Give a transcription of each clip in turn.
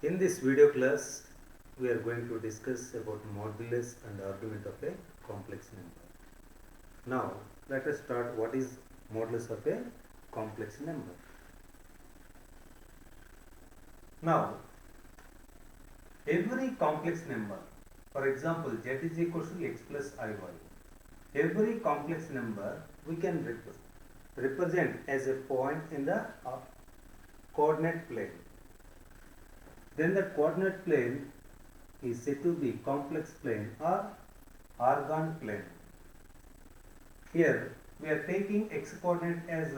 In this video class, we are going to discuss about modulus and argument of a complex number. Now, let us start what is modulus of a complex number. Now, every complex number, for example, z is equal to x plus iy. Every complex number we can represent as a point in the coordinate plane. Then the coordinate plane is said to be complex plane or organ plane. Here we are taking x coordinate as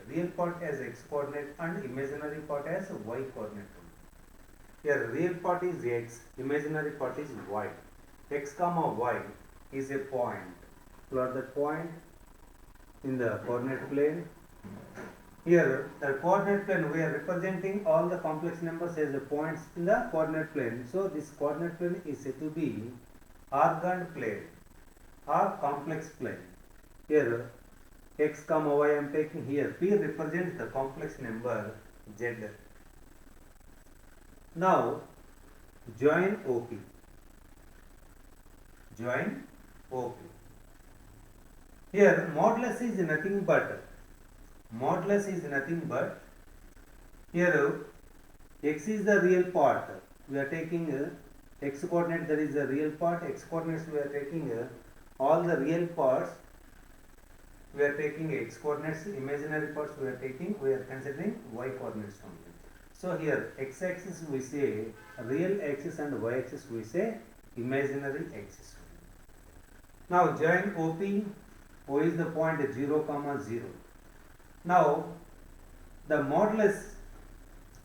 real part as x coordinate and imaginary part as y coordinate. Here real part is x, imaginary part is y. X comma y is a point. Plot that point in the coordinate plane. Here the coordinate plane, we are representing all the complex numbers as the points in the coordinate plane. So this coordinate plane is said to be organ plane or complex plane. Here x comma y I am taking here. P represents the complex number z. Now join OP. Join OP. Here modulus is nothing but here x is the real part. We are taking x coordinate, that is the real part. X coordinates we are taking all the real parts. We are taking x coordinates, imaginary parts we are considering y coordinates only. So here x axis we say real axis and y axis we say imaginary axis. Now join OP. O is the point 0, 0. Now the modulus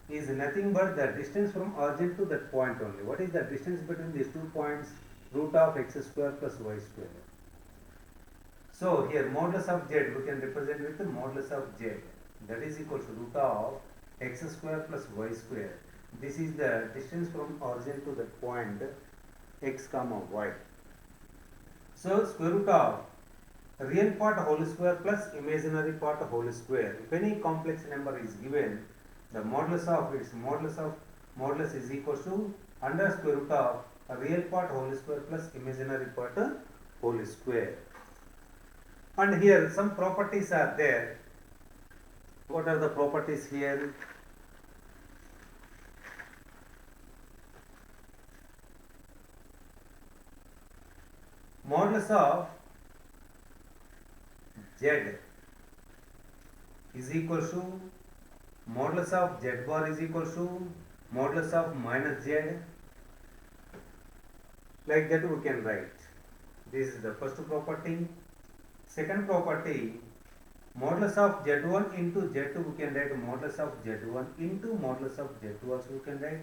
is nothing but the distance from origin to that point only. What is the distance between these 2 points? Root of x square plus y square. So here modulus of z we can represent with the modulus of z, that is equal to root of x square plus y square. This is the distance from origin to that point x comma y. So square root of real part whole square plus imaginary part whole square. If any complex number is given, the modulus of its modulus is equal to under square root of a real part whole square plus imaginary part whole square. And here some properties are there. What are the properties here? Modulus of z is equal to modulus of z bar is equal to modulus of minus z. Like that we can write. This is the first property. Second property, modulus of z1 into z2 we can write modulus of z1 into modulus of z2 also we can write.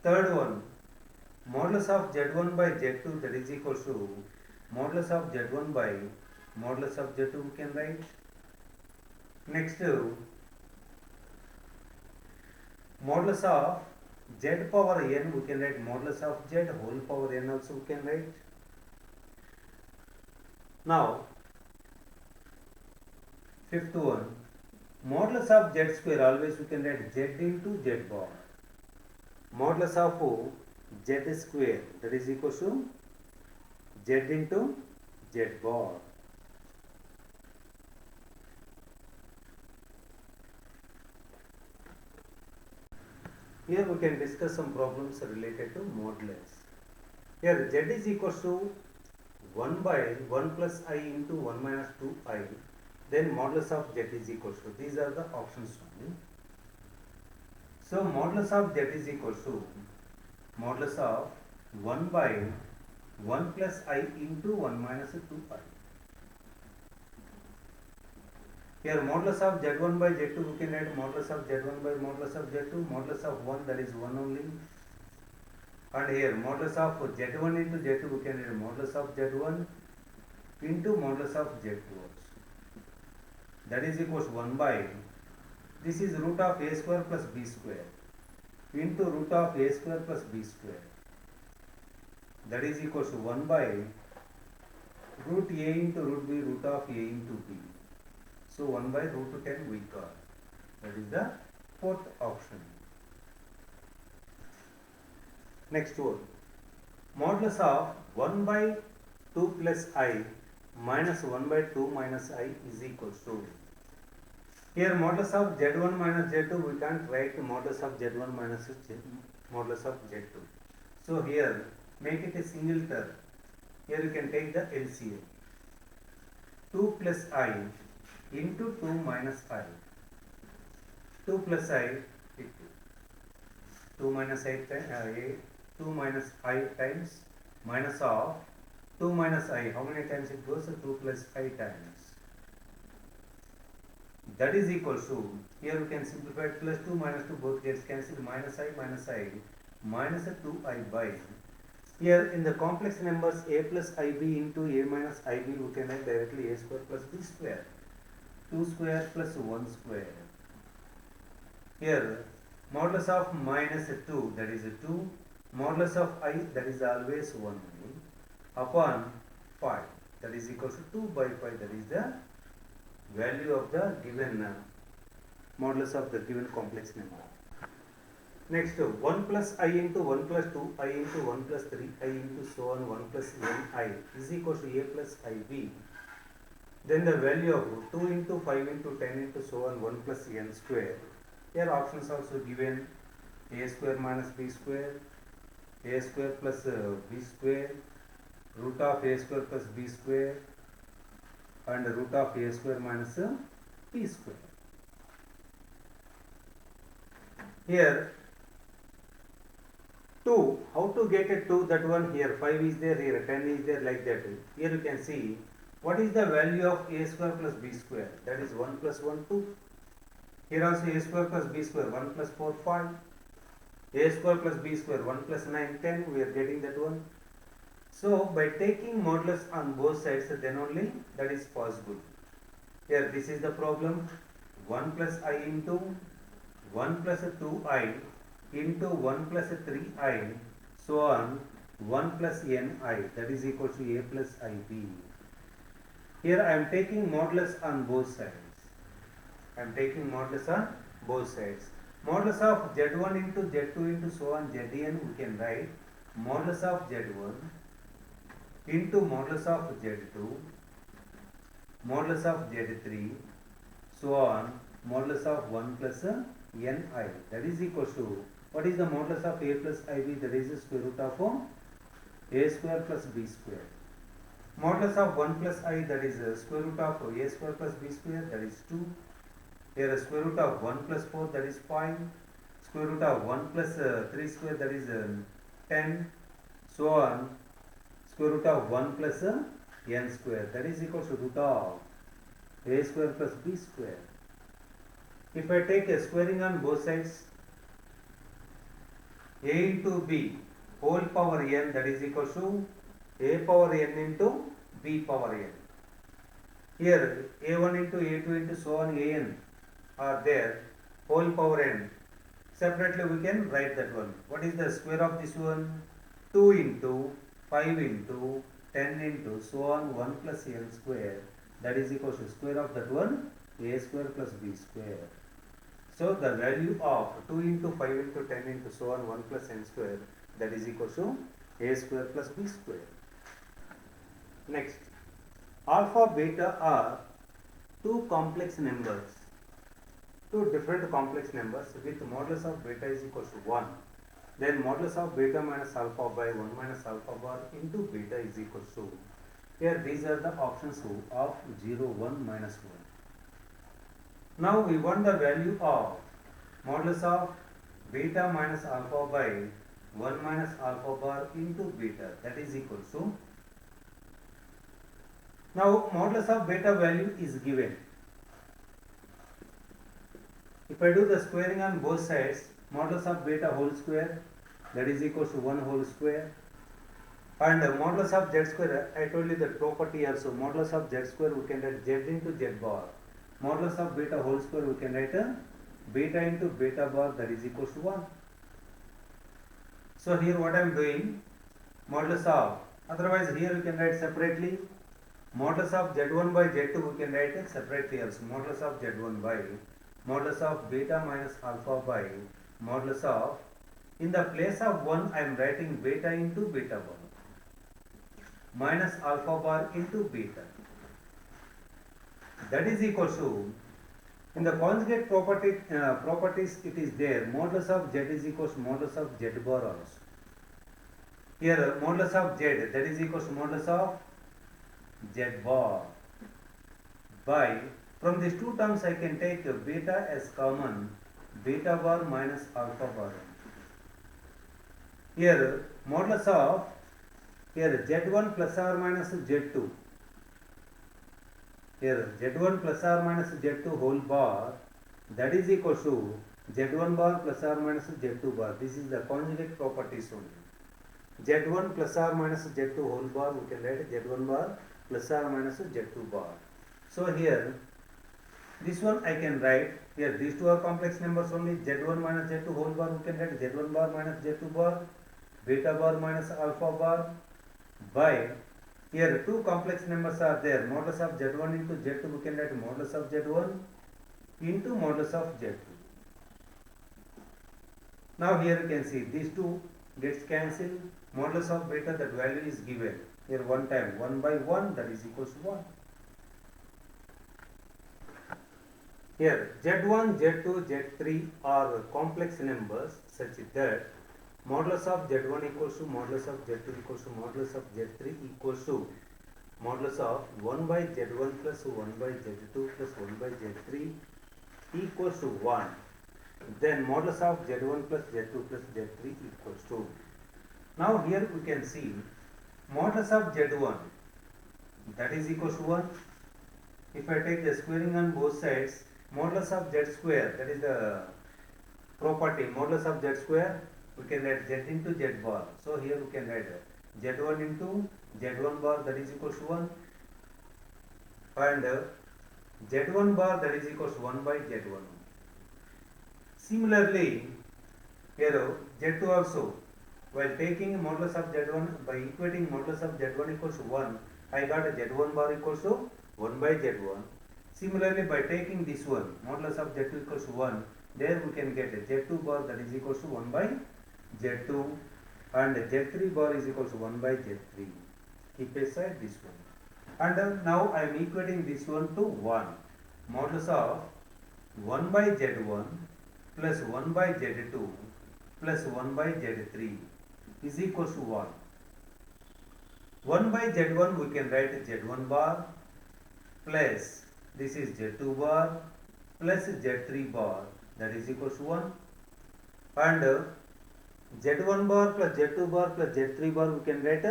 Third one, modulus of z1 by z2, that is equal to modulus of z1 by modulus of z2 we can write. Next, modulus of z power n we can write modulus of z whole power n also we can write. Now fifth one, modulus of z square, always we can write z into z bar. Modulus of z square, that is equal to z into z bar. Here we can discuss some problems related to modulus. Here z is equal to 1 by 1 plus I into 1 minus 2i. Then modulus of z is equal to, these are the options only. So modulus of z is equal to modulus of 1 by 1 plus I into 1 minus 2i. Here modulus of z1 by z2 we can write modulus of z1 by modulus of z2, modulus of 1, that is 1 only. And here modulus of z1 into z2 we can write modulus of z1 into modulus of z2 also. That is equals 1 by, this is root of a square plus b square into root of a square plus b square. That is equals to 1 by root a into root b root of a into b. So 1 by root 10 we got. That is the fourth option. Next one, modulus of 1 by 2 plus I minus 1 by 2 minus I is equal to, here modulus of Z1 minus Z2, we can't write modulus of Z1 minus modulus of Z2. So here make it a single term. Here you can take the LCM. 2 plus I into 2 minus I. 2 plus I, 2 minus 2 minus 5 times minus of 2 minus I. How many times it goes? 2 plus 5 times. That is equal to, here you can simplify it, plus 2 minus 2 both gets cancelled, minus I minus 2I by, here in the complex numbers a plus ib into a minus ib, we can write directly a square plus b square, 2 square plus 1 square. Here modulus of minus 2, that is 2, modulus of I, that is always 1 upon 5, that is equal to 2 by 5, that is the value of the given modulus of the given complex number. Next, 1 plus I into 1 plus 2 I into 1 plus 3 I into so on 1 plus n I is equal to a plus ib. Then the value of 2 into 5 into 10 into so on 1 plus n square. Here options also given, a square minus b square, a square plus b square, root of a square plus b square, and root of a square minus b square. Here 2, how to get a 2, that one, here 5 is there, here 10 is there, like that. Here you can see what is the value of a square plus b square, that is 1 plus 1 2. Here also a square plus b square, 1 plus 4 5, a square plus b square, 1 plus 9 10, we are getting that one. So by taking modulus on both sides, then only that is possible. Here this is the problem, 1 plus I into 1 plus 2I into 1 plus 3I, so on 1 plus ni, that is equal to a plus ib. Here I am taking modulus on both sides. I am taking modulus on both sides. Modulus of z1 into z2 into so on zn, we can write modulus of z1 into modulus of z2, modulus of z3, so on modulus of 1 plus ni, that is equal to, what is the modulus of a plus ib, that is the square root of a square plus b square. Modulus of 1 plus I, that is square root of a square plus b square, that is 2. Here square root of 1 plus 4, that is 5. Square root of 1 plus 3 square, that is 10. So on. Square root of 1 plus n square, that is equal to root of a square plus b square. If I take a squaring on both sides, a into b whole power n, that is equal to a power n into b power n. Here a1 into a2 into so on an are there, whole power n. Separately we can write that one. What is the square of this one? 2 into 5 into 10 into so on 1 plus n square, that is equal to square of that one, a square plus b square. So the value of 2 into 5 into 10 into so on 1 plus n square, that is equal to a square plus b square. Next, alpha beta are two complex numbers, two different complex numbers with modulus of beta is equal to 1. Then modulus of beta minus alpha by 1 minus alpha bar into beta is equal to, here these are the options of 0, 1, minus 1. Now we want the value of modulus of beta minus alpha by 1 minus alpha bar into beta, that is equal to, now modulus of beta value is given. If I do the squaring on both sides, modulus of beta whole square, that is equal to 1 whole square, and modulus of z square, I told you that property also, modulus of z square we can write z into z bar, modulus of beta whole square we can write beta into beta bar, that is equal to 1. So here what I am doing, modulus of, otherwise here you can write separately, modulus of z1 by z2 we can write it separately also, modulus of z1 by modulus of beta minus alpha by modulus of In the place of 1, I am writing beta into beta 1 minus alpha bar into beta. That is equal to, in the conjugate properties it is there, modulus of z is equal to modulus of z bar also. Here modulus of z, that is equal to modulus of z bar by, from these two terms I can take beta as common, beta bar minus alpha bar. Here modulus of, here z1 plus or minus z2, here z1 plus or minus z2 whole bar, that is equal to z1 bar plus or minus z2 bar. This is the conjugate properties only. z1 plus or minus z2 whole bar, we can write z1 bar plus or minus z2 bar. So here this one I can write, here these two are complex numbers only, z1 minus z2 whole bar, we can write z1 bar minus z2 bar, beta bar minus alpha bar by, here two complex numbers are there, modulus of z1 into z2, we can write modulus of z1 into modulus of z2. Now here you can see these two gets cancelled, modulus of beta, that value is given here one time, 1 by 1, that is equals to 1. Here z1, z2, z3 are complex numbers such that modulus of z1 equals to modulus of z2 equals to modulus of z3 equals to modulus of 1 by z1 plus 1 by z2 plus 1 by z3 equals to 1. Then modulus of z1 plus z2 plus z3 equals to. Now here we can see modulus of z1, that is equals to 1. If I take the squaring on both sides, modulus of z square, that is the property, modulus of z square, we can write z into z bar. So here we can write z1 into z1 bar, that is equals to 1, and z1 bar, that is equals to 1 by z1. Similarly, here z2 also, while taking modulus of z1, by equating modulus of z1 equals to 1, I got a z1 bar equals to 1 by z1. Similarly, by taking this one, modulus of z2 equals to 1, there we can get a z2 bar, that is equals to 1 by z2, and z3 bar is equals to 1 by z3. Keep aside this one. And now I am equating this one to 1. Modulus of 1 by z1 plus 1 by z2 plus 1 by z3 is equals to 1. 1 by z1 we can write z1 bar plus, this is z2 bar plus z3 bar, that is equals to 1, and z1 bar plus z2 bar plus z3 bar, we can write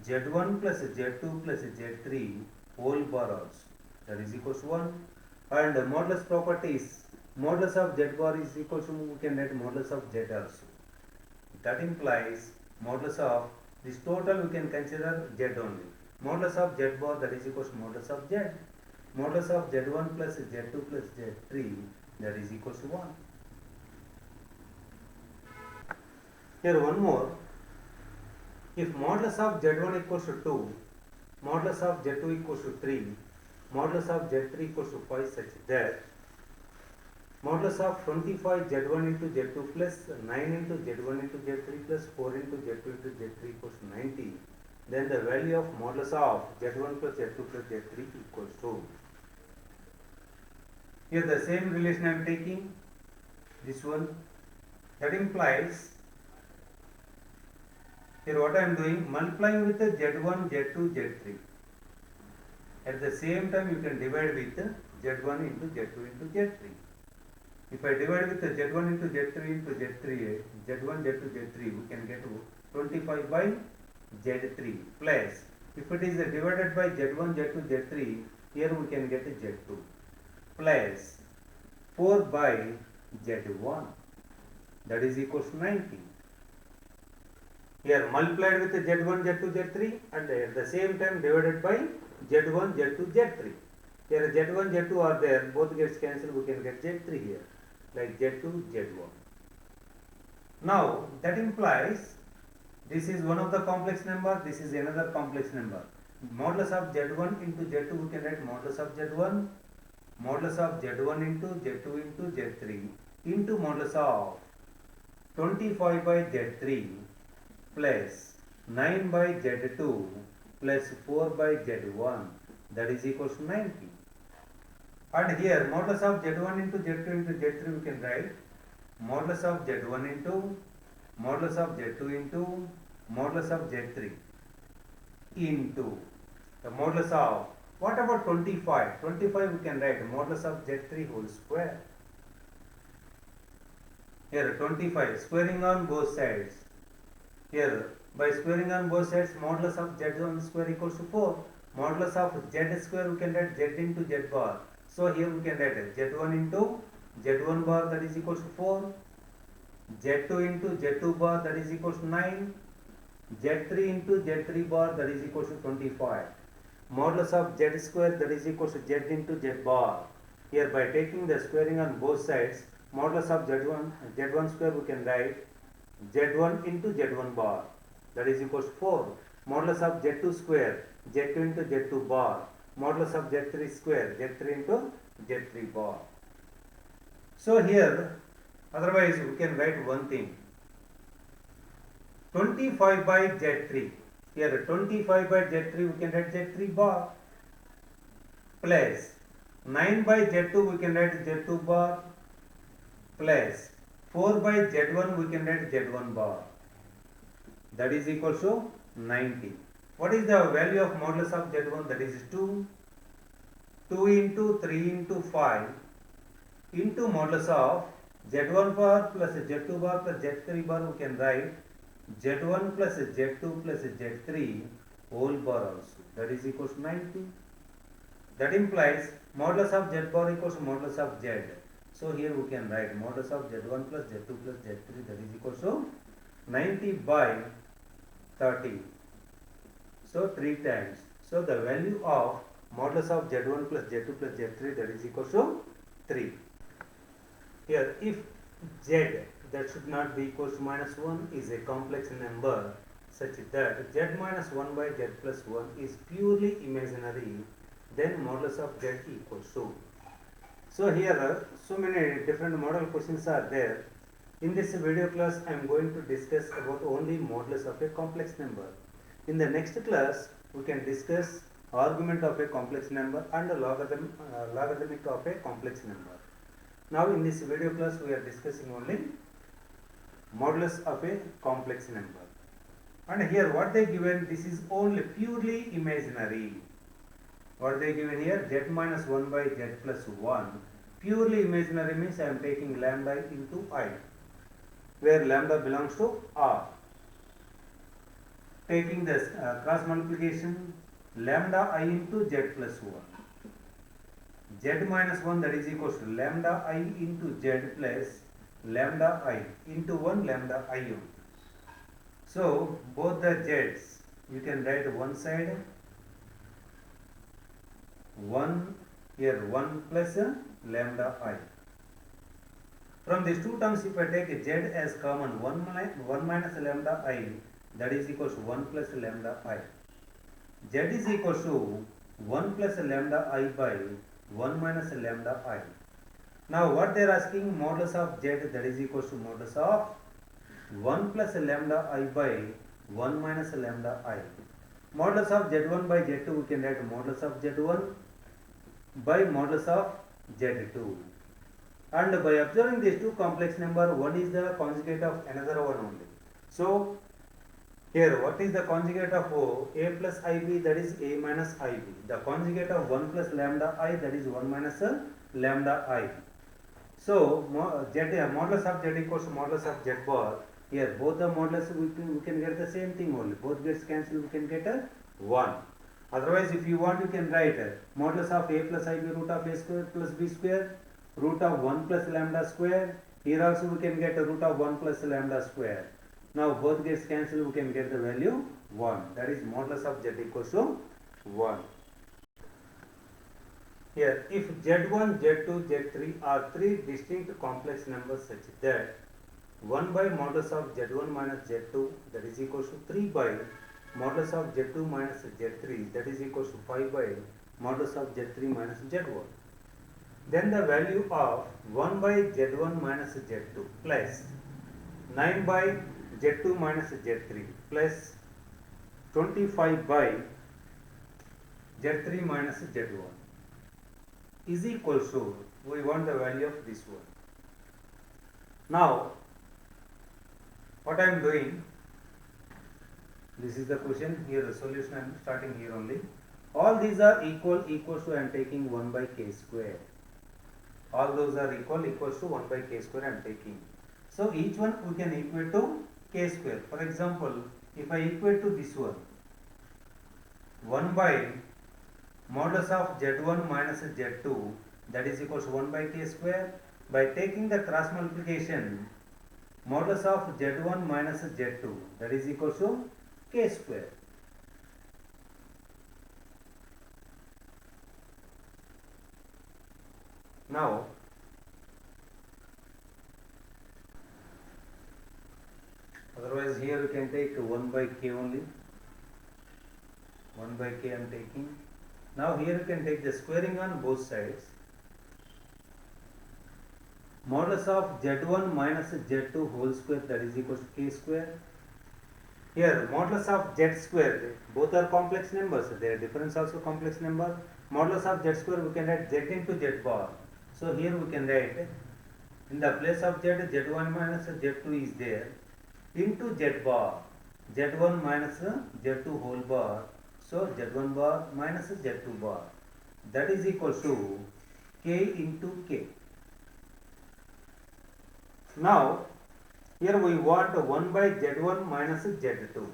z1 plus z2 plus z3 whole bar also, that is equals to 1, and modulus properties, modulus of z bar is equals to, we can write modulus of z also. That implies modulus of this total we can consider z only. Modulus of z bar, that is equals to modulus of z. Modulus of z1 plus z2 plus z3, that is equals to 1. Here one more. If modulus of z1 equals to 2, modulus of z2 equals to 3, modulus of z3 equals to 5, such that modulus of 25 z1 into z2 plus 9 into z1 into z3 plus 4 into z2 into z3 equals to 90, then the value of modulus of z1 plus z2 plus z3 equals to. Here the same relation I am taking, this one. That implies, here what I am doing, multiplying with the z1, z2, z3. At the same time you can divide with z1 into z2 into z3. If I divide with the z1 into z3 into z3, z1, z2, z3, we can get 25 by z3 plus, if it is divided by z1, z2, z3, here we can get z2 plus 4 by z1, that is equals to 90. Here multiplied with z1, z2, z3, and at the same time divided by z1, z2, z3. Here z1, z2 are there, both gets cancelled, we can get z3 here, like z2, z1. Now that implies this is one of the complex number, this is another complex number. Modulus of z1 into z2, we can write modulus of z1, modulus of z1 into z2 into z3 into modulus of 25 by Z3 plus 9 by Z2 plus 4 by Z1, that is equals to 90. And here modulus of Z1 into Z2 into Z3 we can write modulus of Z1 into modulus of Z2 into modulus of Z3 into the modulus of, what about 25? 25 we can write modulus of Z3 whole square. Here 25 squaring on both sides. Here by squaring on both sides modulus of Z1 square equals to 4. Modulus of Z square we can write Z into Z bar. So here we can write Z1 into Z1 bar, that is equals to 4. Z2 into Z2 bar, that is equals to 9. Z3 into Z3 bar, that is equals to 25. Modulus of Z square, that is equals to Z into Z bar. Here by taking the squaring on both sides, modulus of Z1 square we can write Z1 into Z1 bar, that is equals to 4. Modulus of Z2 square, Z2 into Z2 bar. Modulus of Z3 square, Z3 into Z3 bar. So here otherwise we can write one thing, 25 by Z3. Here 25 by Z3 we can write Z3 bar plus 9 by Z2 we can write Z2 bar plus 4 by Z1 we can write Z1 bar, that is equal to 90. What is the value of modulus of Z1? That is 2. 2 into 3 into 5 into modulus of Z1 bar plus Z2 bar plus Z3 bar, we can write Z1 plus Z2 plus Z3 whole bar also, that is equal to 90. That implies modulus of Z bar equals to modulus of Z. So here we can write modulus of Z1 plus Z2 plus Z3, that is equal to 90 by 30. So 3 times. So the value of modulus of Z1 plus Z2 plus Z3, that is equal to 3. Here if Z, that should not be equals to minus 1, is a complex number such that Z minus 1 by Z plus 1 is purely imaginary, then modulus of Z equals to. So here so many different model questions are there. In this video class I am going to discuss about only modulus of a complex number. In the next class we can discuss argument of a complex number and logarithmic of a complex number. Now in this video class we are discussing only modulus of a complex number. And here what they given, this is only purely imaginary. What they given here, Z minus 1 by Z plus 1. Purely imaginary means I am taking lambda into I, where lambda belongs to R. Taking this cross multiplication, lambda I into Z plus 1. Z minus 1, that is equals to lambda I into Z plus lambda I into 1 lambda I only. So both the Z's you can write one side 1, here 1 plus lambda I. From these two terms if I take Z as common, 1 minus lambda I, that is equals to 1 plus lambda I. Z is equals to 1 plus lambda I by 1 minus lambda I. Now what they are asking, modulus of Z, that is equals to modulus of 1 plus lambda I by 1 minus lambda I. Modulus of Z1 by Z2 we can write modulus of Z1 by modulus of Z2. And by observing these two complex number, one is the conjugate of another one only. So here what is the conjugate of O? A plus IB, that is A minus IB. The conjugate of 1 plus lambda I, that is 1 minus lambda I. So modulus of Z equals to modulus of Z bar. Here both the modulus we can get the same thing only. Both gets cancelled, we can get a 1. Otherwise if you want you can write modulus of A plus IB root of A square plus B square, root of 1 plus lambda square. Here also we can get a root of 1 plus lambda square. Now both gets cancelled, we can get the value 1. That is modulus of Z equals to 1. Here if Z1, Z2, Z3 are three distinct complex numbers such that 1 by modulus of Z1 minus Z2, that is equals to 3 by modulus of Z2 minus Z3, that is equals to 5 by modulus of Z3 minus Z1. Then the value of 1 by Z1 minus Z2 plus 9 by Z2 minus Z3 plus 25 by Z3 minus Z1 is equal to, we want the value of this one. Now, what I am doing, this is the question, here the solution I am starting here only. All these are equal to I am taking 1 by k square. All those are equals to 1 by k square I am taking. So each one we can equate to k square. For example, if I equate to this one, 1 by modulus of Z1 minus Z2, that is equals to 1 by k square. By taking the cross multiplication, modulus of Z1 minus Z2, that is equals to k square. Now, otherwise here you can take 1 by k only. 1 by k I am taking. Now here you can take the squaring on both sides. Modulus of Z1 minus Z2 whole square, that is equal to k square. Here modulus of Z square, both are complex numbers, their difference also complex number. Modulus of Z square we can write Z into Z bar. So here we can write, in the place of Z, Z1 minus Z2 is there, into Z bar, Z1 minus Z2 whole bar. So Z1 bar minus Z2 bar, that is equal to k into k. Now here we want 1 by Z1 minus Z2.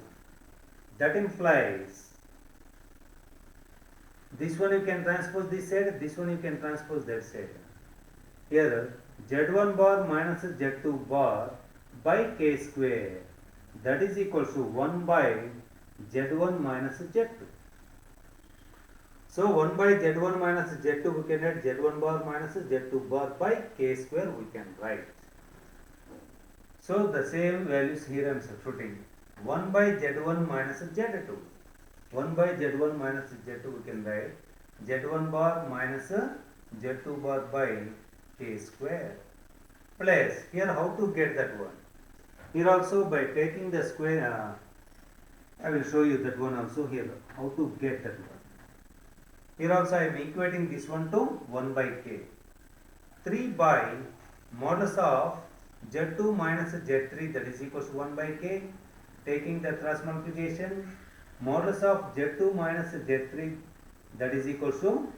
That implies this one you can transpose this side, this one you can transpose that side. Here Z1 bar minus Z2 bar by k square, that is equal to 1 by Z1 minus Z2. So 1 by Z1 minus Z2 we can write Z1 bar minus Z2 bar by k square we can write. So the same values here I am substituting. 1 by Z1 minus Z2. 1 by Z1 minus Z2 we can write Z1 bar minus Z2 bar by k square. Plus, here how to get that one? Here also by taking the square, I will show you that one also here, how to get that one. Here also I am equating this one to 1 by k. 3 by modulus of Z2 minus Z3, that is equal to 1 by k. Taking the cross multiplication, modulus of Z2 minus Z3, that is equal to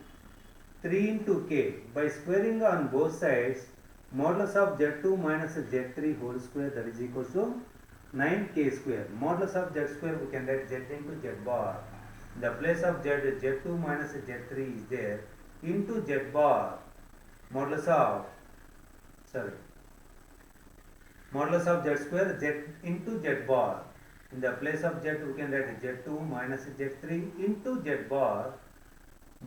3 into k. By squaring on both sides, modulus of Z2 minus Z3 whole square, that is equal to 9k square. Modulus of Z square we can write Z into Z bar. In the place of Z, Z2 minus Z3 is there, into Z bar, modulus of Z square, Z into Z bar. In the place of Z we can write Z2 minus Z3 into Z bar,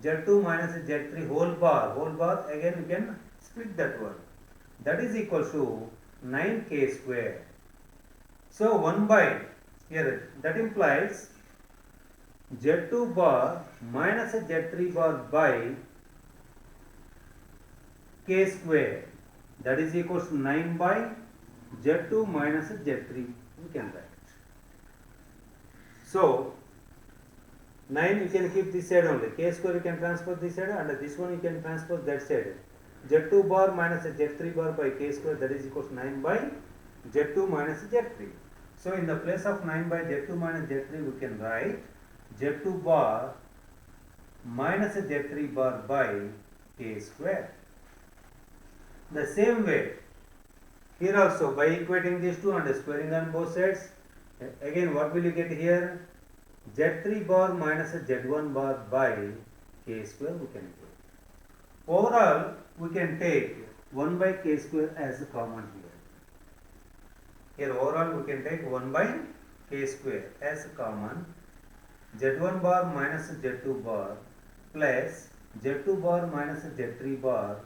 Z2 minus Z3 whole bar, again we can split that one. That is equal to 9k square. So 1 by, here that implies Z2 bar minus Z3 bar by k square, that is equal to 9 by Z2 minus Z3 we can write. So 9 you can keep this side only, k square you can transpose this side, and this one you can transpose that side. Z2 bar minus Z3 bar by k square, that is equal to 9 by Z2 minus Z3. So in the place of 9 by Z2 minus Z3 we can write Z2 bar minus Z3 bar by k square. The same way here also, by equating these two and squaring on both sides, again what will you get here? Z3 bar minus Z1 bar by k square we can get. Overall we can take 1 by k square as a common here. Here overall we can take 1 by k square as a common. Z1 bar minus Z2 bar plus Z2 bar minus Z3 bar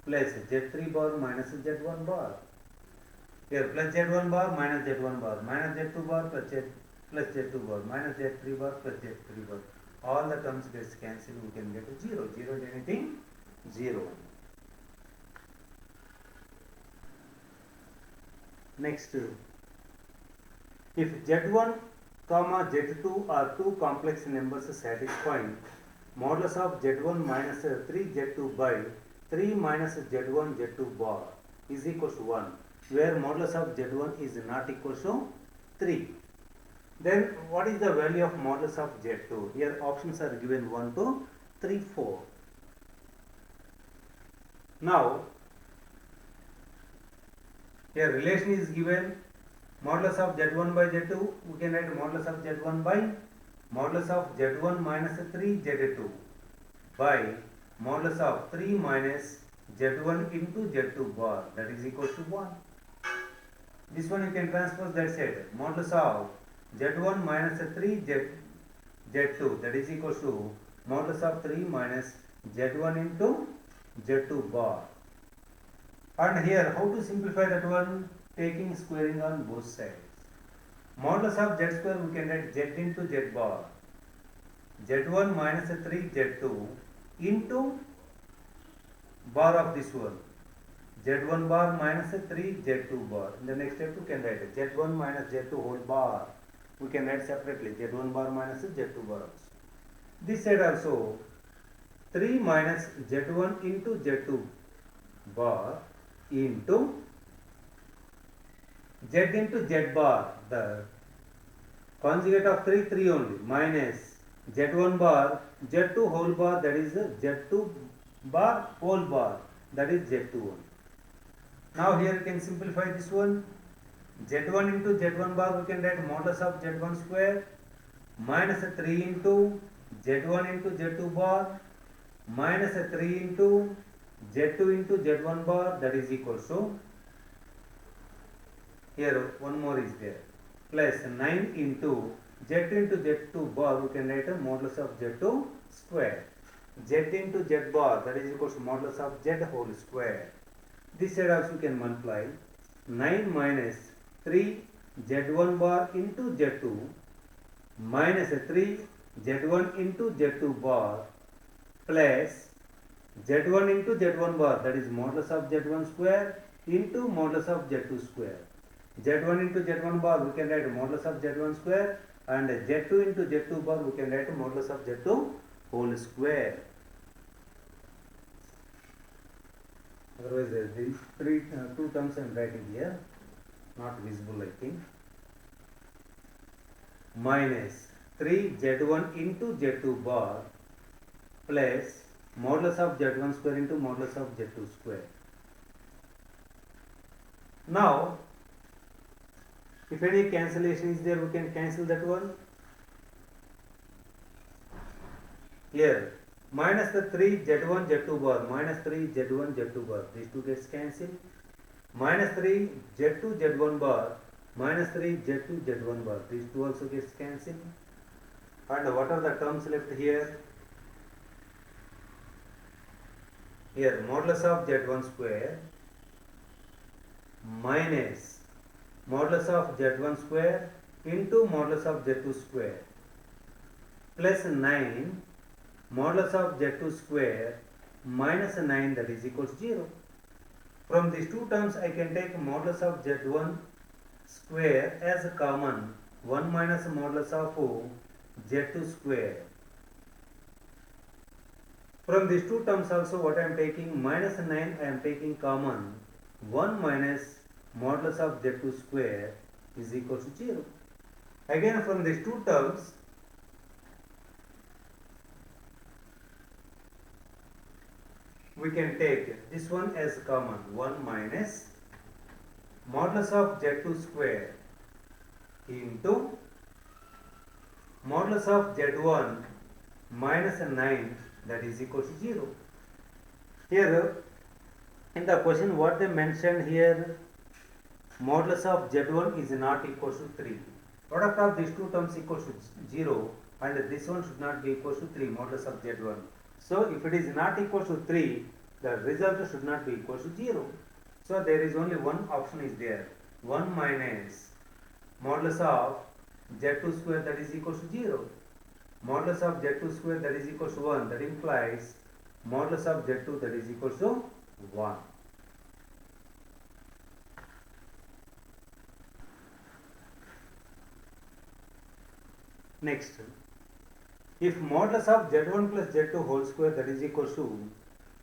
plus Z3 bar minus Z1 bar. Here plus Z1 bar minus Z1 bar minus Z2 bar plus Z2 bar minus Z3 bar plus Z3 bar. All the terms gets cancelled, we can get 0. 0 into anything, 0. Next, If z1 comma z2 are two complex numbers satisfying modulus of z1 minus 3z2 by 3 minus z1 z2 bar is equals to 1, where modulus of z1 is not equals to 3. Then what is the value of modulus of z2? Here options are given 1, 2, 3, 4. Now here relation is given modulus of z1 by z2, we can write modulus of z1 by modulus of z1 minus 3 z2 by modulus of 3 minus z1 into z2 bar, that is equal to 1. This one you can transpose that side. Modulus of z1 minus 3 z2, that is equal to modulus of 3 minus z1 into z2 bar. And here how to simplify that one? Taking squaring on both sides. Modulus of z square we can write z into z bar, z1 minus 3 z2 into bar of this one, z1 bar minus 3 z2 bar. In the next step we can write z1 minus z2 whole bar, we can write separately z1 bar minus z2 bar also. This side also 3 minus z1 into z2 bar into z into z bar, the conjugate of 3, 3 only, minus z1 bar, z2 whole bar, that is z2 bar whole bar, that is z2 only. Now here you can simplify this one. z1 into z1 bar we can write modulus of z1 square minus 3 into z1 into z2 bar minus 3 into z2 into z1 bar, that is equal to, here one more is there, plus 9 into z into z2 bar, we can write a modulus of z2 square, z into z bar, that is equal to modulus of z whole square. This side also you can multiply 9 minus 3 z1 bar into z2 minus 3 z1 into z2 bar plus z1 into z1 bar, that is modulus of z1 square into modulus of z2 square. z1 into z1 bar we can write modulus of z1 square, and z2 into z2 bar we can write modulus of z2 whole square. Otherwise these two terms I am writing here, not visible I think. Minus 3 z1 into z2 bar plus modulus of z1 square into modulus of z2 square. Now if any cancellation is there, we can cancel that one. Here minus the 3 z1 z2 bar minus 3 z1 z2 bar, these two gets cancelled. Minus 3 z2 z1 bar minus 3 z2 z1 bar, these two also gets cancelled. And what are the terms left here? Here modulus of z1 square minus modulus of z1 square into modulus of z2 square plus 9 modulus of z2 square minus 9, that is equal to 0. From these two terms I can take modulus of z1 square as a common, 1 minus modulus of z2 square. From these two terms also what I am taking, minus 9 I am taking common, 1 minus modulus of z2 square is equal to 0. Again from these two terms we can take this one as common, 1 minus modulus of z2 square into modulus of z1 minus 9, that is equal to 0. Here in the question what they mentioned here, modulus of z1 is not equal to 3. Product of these two terms equals to 0, and this one should not be equal to 3, modulus of z1. So if it is not equal to 3, the result should not be equal to 0. So there is only one option is there, 1 minus modulus of z2 square, that is equal to 0. Modulus of z2 square, that is equal to 1, that implies modulus of z2, that is equal to 1. Next, if modulus of z1 plus z2 whole square, that is equal to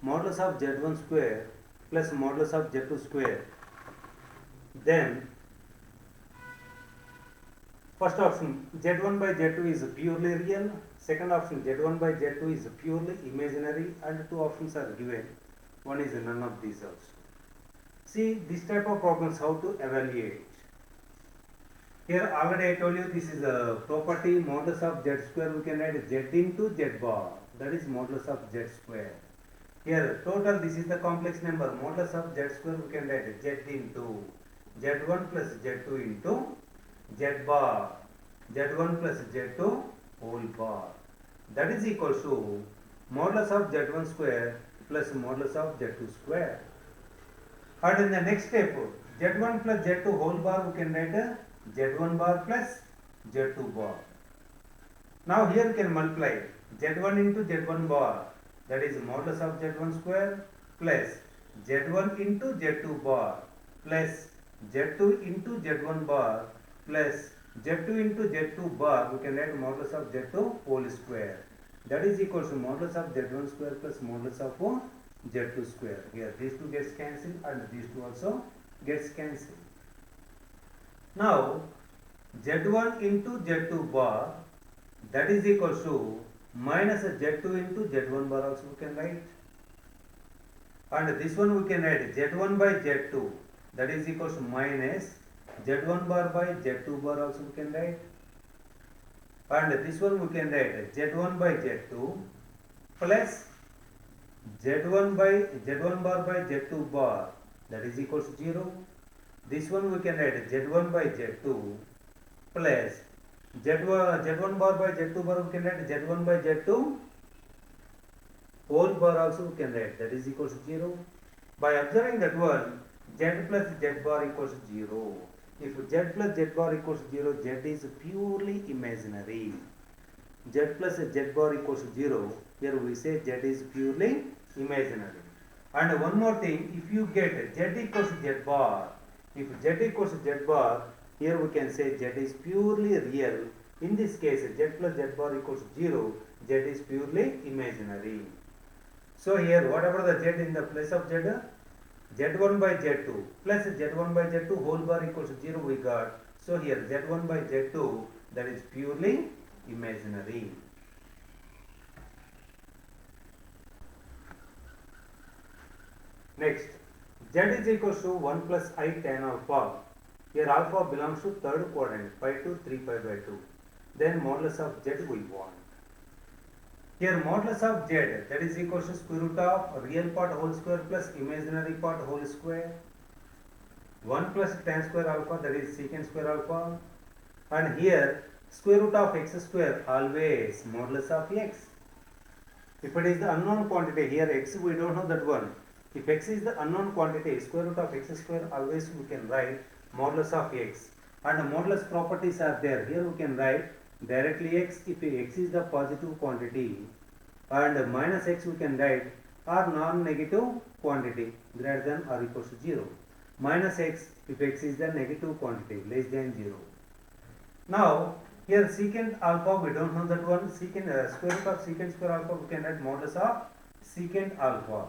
modulus of z1 square plus modulus of z2 square, then first option z1 by z2 is purely real, second option z1 by z2 is purely imaginary, and two options are given. One is none of these also. See this type of problems how to evaluate. Here already I told you this is a property modulus of z square, we can write z into z bar, that is modulus of z square. Here total, this is the complex number, modulus of z square we can write z into z1 plus z2 into z bar, z1 plus z2 whole bar, that is equal to modulus of z1 square plus modulus of z2 square. And in the next step, z1 plus z2 whole bar we can write z1 bar plus z2 bar. Now here we can multiply z1 into z1 bar, that is modulus of z1 square plus z1 into z2 bar plus z2 into z1 bar plus z2 into z2 bar, we can write modulus of z2 whole square, that is equal to modulus of z1 square plus modulus of z2 square. Here these two gets cancelled and these two also gets cancelled. Now z1 into z2 bar, that is equal to minus z2 into z1 bar also we can write, and this one we can write z1 by z2, that is equal to minus z1 bar by z2 bar also we can write, and this one we can write z1 by z2 plus z1 bar by z2 bar, that is equal to 0. This one we can write z1 by z2 plus z1 bar by z2 bar, we can write z1 by z2 whole bar also we can write, that is equal to 0. By observing that one, z plus z bar equals 0. If z plus z bar equals 0, z is purely imaginary. Z plus z bar equals 0, here we say z is purely imaginary. And one more thing, if you get z equals z bar, if z equals z bar, here we can say z is purely real. In this case, z plus z bar equals 0, z is purely imaginary. So here whatever the z in the place of z, z1 by z2 plus z1 by z2 whole bar equals 0 we got. So here z1 by z2, that is purely imaginary. Next, z is equals to 1 plus I tan alpha. Here alpha belongs to third quadrant, pi to 3 pi by 2. Then modulus of z we want. Here modulus of z, that is equals to square root of real part whole square plus imaginary part whole square. 1 plus tan square alpha, that is secant square alpha. And here square root of x square, always modulus of x. If it is the unknown quantity, here x we don't know that one. If x is the unknown quantity, square root of x square, always we can write modulus of x. And modulus properties are there. Here we can write directly x if x is the positive quantity, and minus x we can write or non-negative quantity greater than or equals to 0. Minus x if x is the negative quantity less than 0. Now here secant alpha we don't know that one. Secant square root of secant square alpha we can write modulus of secant alpha.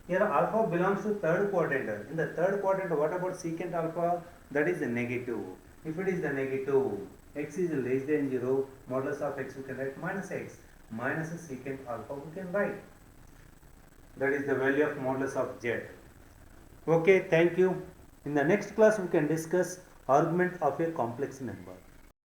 Here alpha belongs to third quadrant. In the third quadrant, what about secant alpha? That is the negative. If it is the negative, x is less than 0, modulus of x we can write minus x. Minus secant alpha we can write. That is the value of modulus of z. Okay, thank you. In the next class we can discuss argument of a complex number.